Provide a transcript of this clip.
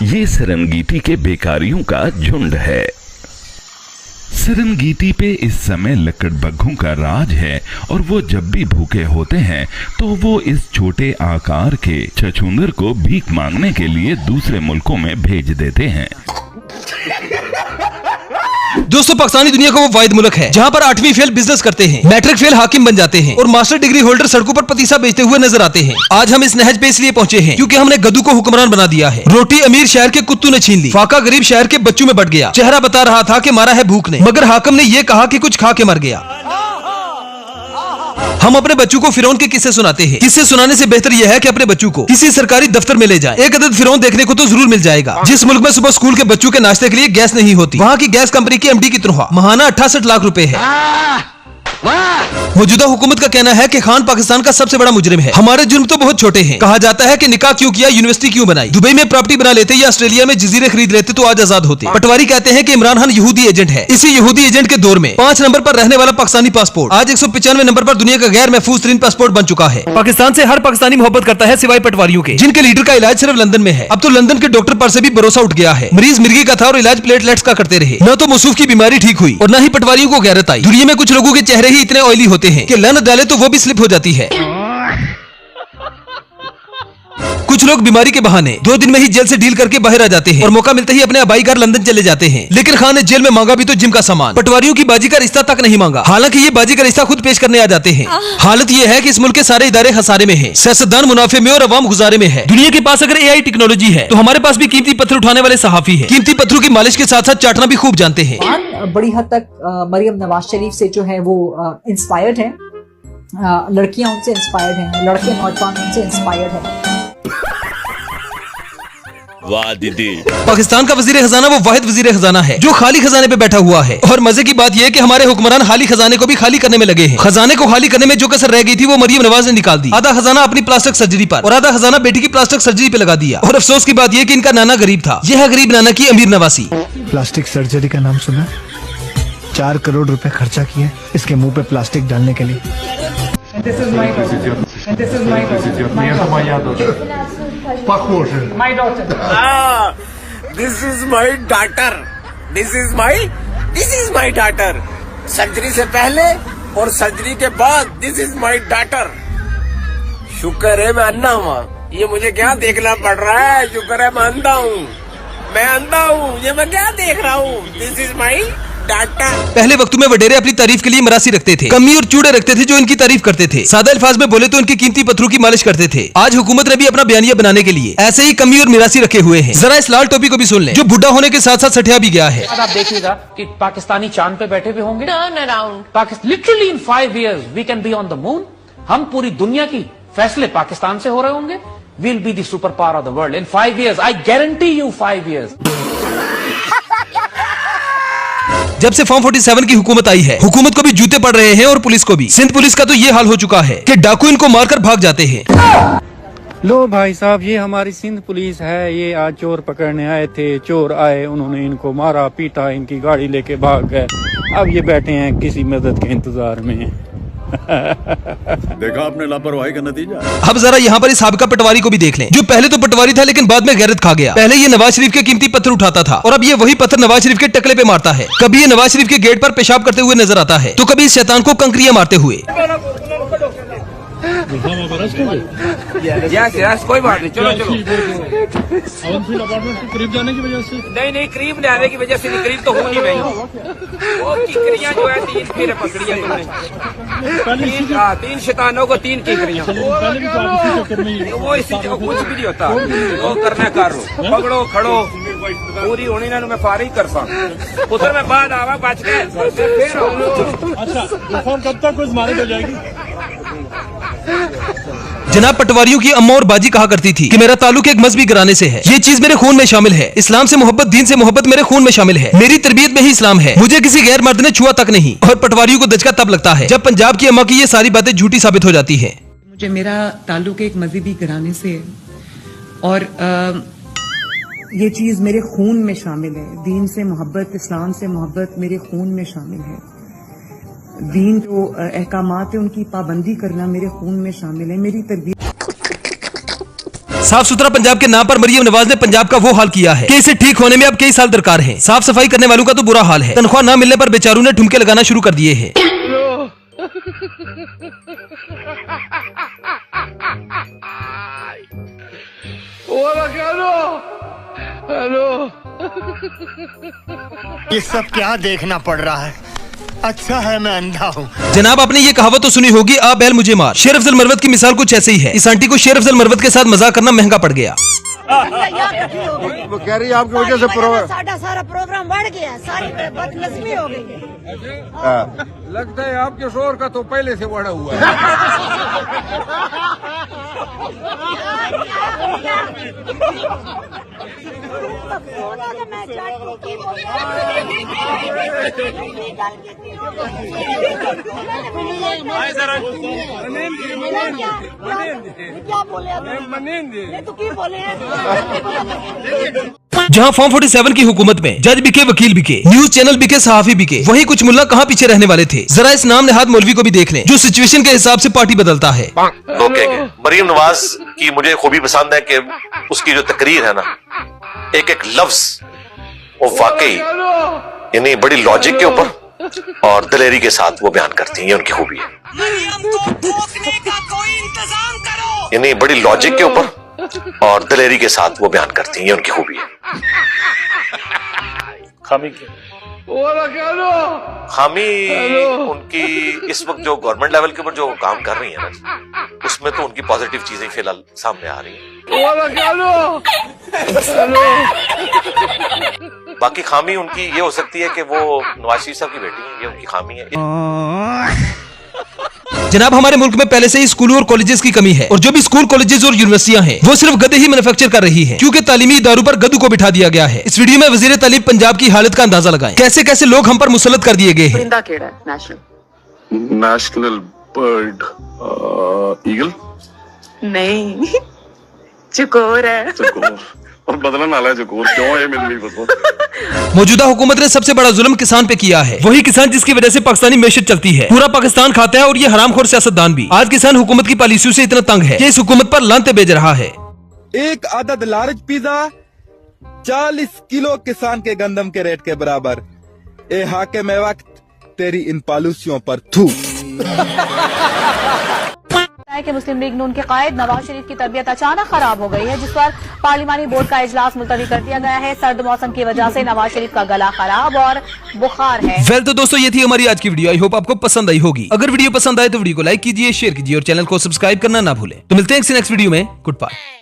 ये सेरेनगेटी के बेकारियों का झुंड है। सेरेनगेटी पे इस समय लकड़बग्घों का राज है और वो जब भी भूखे होते हैं तो वो इस छोटे आकार के छछूंदर को भीख मांगने के लिए दूसरे मुल्कों में भेज देते हैं। दोस्तों, पाकिस्तानी दुनिया का वो वाहिद मुल्क है जहाँ पर 8वीं फेल बिजनेस करते हैं, मैट्रिक फेल हाकिम बन जाते हैं और मास्टर डिग्री होल्डर सड़कों पर पतीसा बेचते हुए नजर आते हैं। आज हम इस नहज पे इसलिए पहुंचे हैं क्योंकि हमने गद्दू को हुक्मरान बना दिया है। रोटी अमीर शहर के कुत्तू ने छीन ली, फाका गरीब शहर के बच्चों में बट गया। चेहरा बता रहा था कि मारा है भूख ने, मगर हाकिम ने ये कहा कि कुछ खा के मर गया। हम अपने बच्चों को फिरौन के किस्से सुनाते हैं। किस्से सुनाने से बेहतर यह है कि अपने बच्चों को किसी सरकारी दफ्तर में ले जाएं। एक अदद फिरौन देखने को तो जरूर मिल जाएगा। जिस मुल्क में सुबह स्कूल के बच्चों के नाश्ते के लिए गैस नहीं होती, वहाँ की गैस कंपनी की एमडी की तनख्वाह महाना 68 लाख रुपए है। मौजूदा हुकूमत का कहना है कि खान पाकिस्तान का सबसे बड़ा मुजरिम है। हमारे जुर्म तो बहुत छोटे हैं। कहा जाता है कि निकाह क्यों किया, यूनिवर्सिटी क्यों बनाई, दुबई में प्रॉपर्टी बना लेते या ऑस्ट्रेलिया में जजीरे खरीद लेते तो आज आजाद होते। पटवारी कहते हैं कि इमरान खान यहूदी एजेंट है। इसी यहूदी एजेंट के दौर में 5 नंबर पर रहने वाला पाकिस्तानी पासपोर्ट आज 195 नंबर पर दुनिया का गैर महफूज तरीन पासपोर्ट बन चुका है। पाकिस्तान से हर पाकिस्तानी मोहब्बत करता है सिवाय पटवारियों के, जिनके लीडर का इलाज सिर्फ लंदन में है। अब तो लंदन के डॉक्टर पर से भी भरोसा उठ गया है। मरीज मिर्गी का था और इलाज प्लेटलेट्स का करते रहे। न तो मसूफ की बीमारी ठीक हुई और न ही पटवारियों को गैरत आई। दुनिया में कुछ लोगों के चेहरे ही इतने ऑयली होते हैं कि लानत डाले तो वो भी स्लिप हो जाती है। कुछ लोग बीमारी के बहाने 2 दिन में ही जेल से डील करके बाहर आ जाते हैं और मौका मिलते ही अपने आबाई घर लंदन चले जाते हैं। लेकिन खान ने जेल में मांगा भी तो जिम का सामान, पटवारियों की बाजी का रिश्ता तक नहीं मांगा। हालांकि ये बाजी का रिश्ता खुद पेश करने आ जाते हैं। हालत ये है कि इस मुल्क के सारे इदारे खसारे में हैं, सियासतदान मुनाफे में और अवाम गुजारे में है। दुनिया के पास अगर एआई टेक्नोलॉजी है तो हमारे पास भी कीमती पत्थर उठाने वाले सहाफी है। कीमती पत्थरों की मालिश के साथ साथ चाटना भी खूब जानते हैं। बड़ी हद तक मरियम नवाज शरीफ से जो है वो इंस्पायर्ड है। लड़कियां उनसे इंस्पायर्ड हैं, लड़के नौजवान उनसे इंस्पायर्ड हैं। वाह दीदी। पाकिस्तान का वजीर खजाना वो वाहिद वजीर खजाना है जो खाली खजाने पे बैठा हुआ है। और मजे की बात यह है कि हमारे हुक्मरान खाली खजाने को भी खाली करने में लगे हैं। खजाने को खाली करने में जो कसर रह गई थी वो मरियम नवाज ने निकाल दी। आधा खजाना अपनी प्लास्टिक सर्जरी पर और आधा खजाना बेटी की प्लास्टिक सर्जरी पे लगा दिया। और अफसोस की बात यह कि इनका नाना गरीब था। यह है गरीब नाना की अमीर नवासी। प्लास्टिक सर्जरी का नाम सुना? 4 करोड़ रुपए खर्चा किए इसके मुंह पे प्लास्टिक डालने के लिए। This is my daughter. Surgery से पहले और सर्जरी के बाद दिस इज माई डॉटर। शुक्र है मैं अंधा हुआ, ये मुझे क्या देखना पड़ रहा है। शुक्र है मैं अंधा हूँ, मैं अंधा हूँ, ये मैं क्या देख रहा हूँ। This is my daughter. पहले वक्त में वडेरे अपनी तारीफ के लिए मरासी रखते थे, कमी और चूड़े रखते थे जो इनकी तारीफ करते थे। सादा अल्फाज में बोले तो इनकी कीमती पत्थरों की मालिश करते थे। आज हुकूमत ने भी अपना बयानिया बनाने के लिए ऐसे ही कमी और मिरासी रखे हुए हैं। जरा इस लाल टोपी को भी सुन लें जो बुढ़ा होने के साथ साथ सठिया भी गया है। आप देखिएगा कि पाकिस्तानी चांद पे बैठे हुए होंगे। Turn around literally in 5 years we can be on the moon. हम पूरी दुनिया की फैसले पाकिस्तान से हो रहे होंगे। We'll be the superpower of the world in 5 years। I guarantee you 5 years। जब से फॉर्म 47 की हुकूमत आई है, हुकूमत को भी जूते पड़ रहे हैं और पुलिस को भी। सिंध पुलिस का तो ये हाल हो चुका है कि डाकू इनको मारकर भाग जाते हैं। लो भाई साहब, ये हमारी सिंध पुलिस है। ये आज चोर पकड़ने आए थे। चोर आए, उन्होंने इनको मारा पीटा, इनकी गाड़ी लेके भाग गए। अब ये बैठे हैं किसी मदद के इंतजार में। देखा आपने लापरवाही का नतीजा। अब जरा यहाँ पर इस साबिका पटवारी को भी देख लें जो पहले तो पटवारी था लेकिन बाद में गैरत खा गया। पहले ये नवाज शरीफ के कीमती पत्थर उठाता था और अब ये वही पत्थर नवाज शरीफ के टकले पे मारता है। कभी ये नवाज शरीफ के गेट पर पेशाब करते हुए नजर आता है तो कभी इस शैतान को कंकरियां मारते हुए। कोई बात नहीं, चलो चलो। करीब जाने की वजह से नहीं, करीब जाने की वजह से नहीं, करीब तो होगी नहीं। वो किकरियां जो है 3 फिर पकड़ी है तुमने। 3 शैतानों को 3 किकरियां। वो इसी कुछ भी नहीं होता, वो करना कर लो, पकड़ो खड़ो पूरी होनी ना मैं फारी कर सा उधर मैं बाद आवा बच गए। अच्छा, कब तक कुछ मारे हो जाएगी? जनाब पटवारियों की अम्मा और बाजी कहा करती थी कि मेरा ताल्लुक एक मजहबी घराने से है। ये चीज मेरे खून में शामिल है। इस्लाम से मोहब्बत, दीन से मोहब्बत मेरे खून में शामिल है। मेरी तरबियत में ही इस्लाम है। मुझे किसी गैर मर्द ने छुआ तक नहीं। और पटवारियों को दचका तब लगता है जब पंजाब की अम्मा की ये सारी बातें झूठी साबित हो जाती है। मुझे मेरा ताल्लुक एक मजहबी घराने से है और ये चीज मेरे खून में शामिल है। दीन से मोहब्बत, इस्लाम से मोहब्बत मेरे खून में शामिल है। दीन जो अहकामात है उनकी पाबंदी करना मेरे खून में शामिल है। मेरी तरबियत साफ सुथरा पंजाब के नाम पर मरियम नवाज ने पंजाब का वो हाल किया है कि इसे ठीक होने में अब कई साल दरकार हैं। साफ सफाई करने वालों का तो बुरा हाल है, तनख्वाह न मिलने पर बेचारों ने ठुमके लगाना शुरू कर दिए हैं। ये सब क्या देखना पड़ रहा है? अच्छा है मैं अंधा हूँ। जनाब, आपने ये कहावत तो सुनी होगी, आ बैल मुझे मार। शेर अफजल मरवत की मिसाल कुछ ऐसे ही है। इस आंटी को शेर अफजल मरवत के साथ मजाक करना महंगा पड़ गया। वो कह रही है आपकी वजह से सारा प्रोग्राम बढ़ गया, सारी बदनज़मी हो गई। लगता है आपके शोर का तो पहले से बढ़ा हुआ है। क्या बोले तो की बोले। जहां फॉर्म 47 की हुकूमत में जज बिके, वकील बिके, न्यूज चैनल बिके, सहाफी बिके, वहीं कुछ मुल्ला कहां पीछे रहने वाले थे। जरा इस नाम नेहाद मौलवी को भी देख लें, जो सिचुएशन के हिसाब से पार्टी बदलता है। लोग कहेंगे मरियम नवाज की मुझे खूबी पसंद है कि उसकी जो तकरीर है ना, एक एक लफ्ज वो वाकई यानी बड़ी लॉजिक के ऊपर और दिलेरी के साथ वो बयान करती है। ये उनकी खूबी है, यानी बड़ी लॉजिक के ऊपर और दिलेरी के साथ वो बयान करती हैं। ये उनकी खूबी है। खामी उनकी इस वक्त जो गवर्नमेंट लेवल के ऊपर जो काम कर रही है ना, उसमें तो उनकी पॉजिटिव चीजें फिलहाल सामने आ रही हैं। बाकी खामी उनकी ये हो सकती है कि वो नवाज शरीफ साहब की बेटी है, ये उनकी खामी है। जनाब, हमारे मुल्क में पहले से ही स्कूलों और कॉलेजेस की कमी है, और जो भी स्कूल, कॉलेजेस और यूनिवर्सिटियां हैं वो सिर्फ गधे ही मैन्युफैक्चर कर रही हैं, क्योंकि तालीमी इदारों पर गधों को बिठा दिया गया है। इस वीडियो में वजीर तालीम पंजाब की हालत का अंदाजा लगाएं, कैसे कैसे लोग हम पर मुसल्लत कर दिए गए हैं। नेशनल बर्ड ईगल नहीं, चकोर है। और बदला नाला है चकोर, क्यों है मिल मौजूदा हुकूमत ने सबसे बड़ा जुल्म किसान पे किया है, वही किसान जिसकी वजह से पाकिस्तानी मैशत चलती है। पूरा पाकिस्तान खाता है और ये हरामखोर सियासतदान भी। आज किसान हुकूमत की पॉलिसियों से इतना तंग है कि इस हुकूमत पर लानते भेज रहा है। एक आदद लार्ज पिज्जा 40 किलो किसान के गंदम के रेट के बराबर। ए हाके में वक्त तेरी इन पॉलिसियों पर थू। कि मुस्लिम लीग नून के कायद नवाज शरीफ की तबीयत अचानक खराब हो गई है, जिस पर पार्लिमानी बोर्ड का इजलास मुलतवी कर दिया गया है। सर्द मौसम की वजह से नवाज शरीफ का गला खराब और बुखार है। वेल तो दोस्तों, ये थी हमारी आज की वीडियो। आई होप आपको पसंद आई होगी। अगर वीडियो पसंद आए तो वीडियो को लाइक कीजिए, शेयर कीजिए और चैनल को सब्सक्राइब करना ना भूलें। तो मिलते हैं नेक्स्ट वीडियो में। Good bye.